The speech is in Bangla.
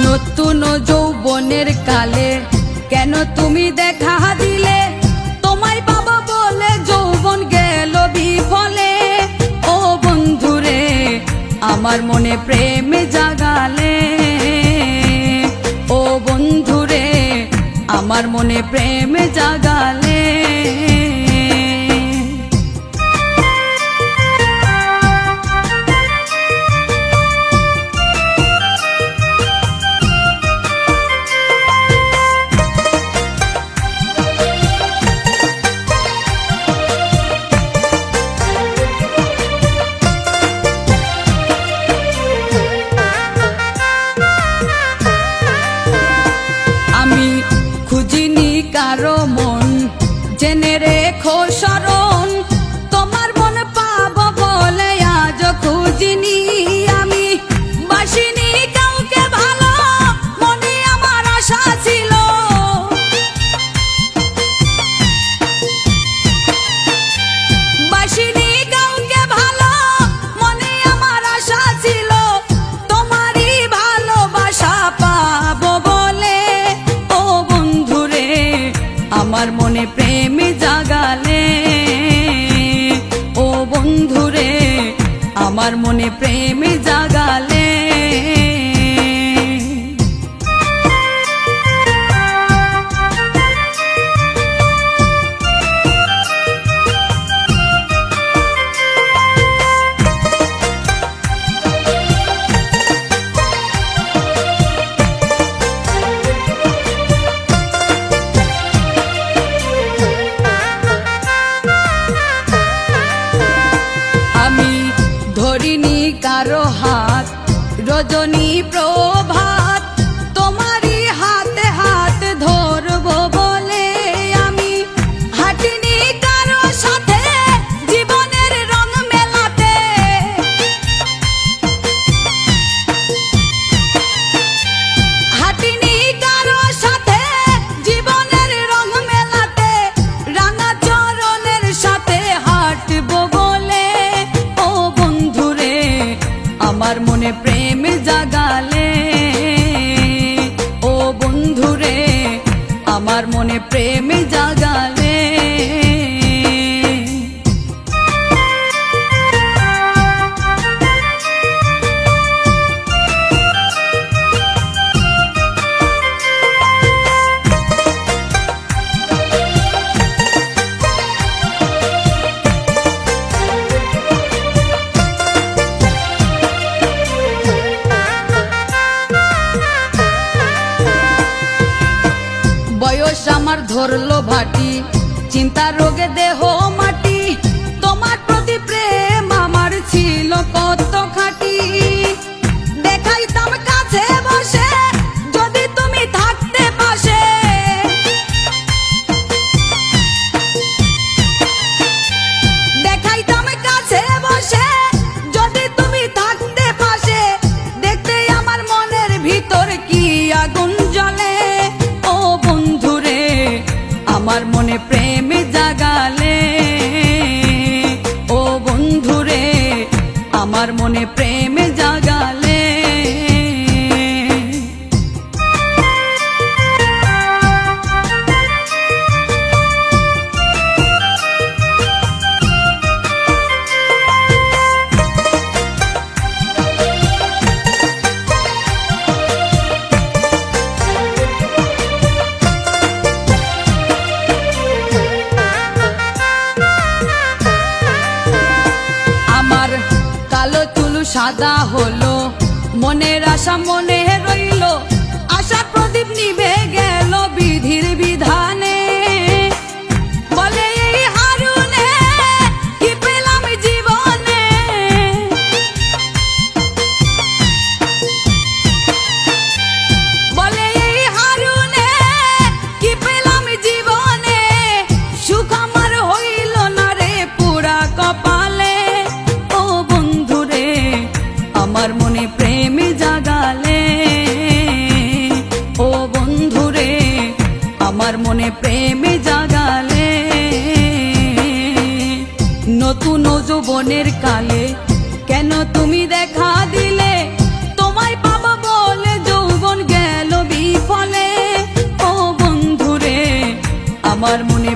নতুন যৌবনের কালে কেন তুমি দেখা দিলে? তোমায় পাবো বলে যৌবন গেল বিফলে। ও বন্ধুরে আমার মনে প্রেম জাগালে, ও বন্ধুরে আমার মনে প্রেম জাগালে। খুঁজিনি কারো মন, জেনে রেখো শরণ, তোমার মন পাবো বলে আজ খুঁজিনি আমি। বাসিনি কাউকে ভালো, মনে আমার আশা ছিল। বাসিনি কাউকে ভালো, মনে আমার আশা ছিল। তোমারই ভালোবাসা পাবো বলে আমার মনে প্রেম জাগালে, ও বন্ধুরে আমার মনে প্রেম জাগালে। ধরিনি কারো হাত, রজনী প্রভাত, তোমারই হাতে হাত ধরবো বলে আমি। হাঁটিনি কারো সাথে জীবনের রং মেলাতে, হাঁটিনি কারো সাথে জীবনের রং মেলাতে। রাঙা চরণের সাথে হাঁটবো বলে আমার মনে প্রেম জাগালে, ও বন্ধুরে আমার মনে প্রেম জাগালে। বয়স আমার ধরলো ভাটি, চিন্তা রোগে দেহ মাটি। তোমার প্রতি প্রেম আমার ছিল কত খাঁটি। দেখাইতাম কাছে বসে যদি তুমি থাকতে পাশে। দেখাইতাম কাছে বসে যদি তুমি থাকতে পাশে। দেখতে আমার মনের ভিতর কি আগুন জ্বলে, ও বন্ধুরে আমার মনে প্রেম জাগালে, ও বন্ধুরে আমার মনে প্রেম জাগালে। কালো চুল সাদা হলো, মনের আশা মনে রইল। আশার প্রদীপ নিভে গেল বিধির বিধানে। বলে এই হারুনে কি পেলাম জীবনে। বলে এই হারুনে কি পেলাম জীবনে। সুখ আমার হইল না রে পুরা কপালে, ও বন্ধুরে আমার মনে প্রেম জাগালে, ও বন্ধুরে আমার মনে প্রেম জাগালে। নতুন যৌবনের কালে কেন তুমি দেখা দিলে? তোমায় পাবো বলে যৌবন আমার মনে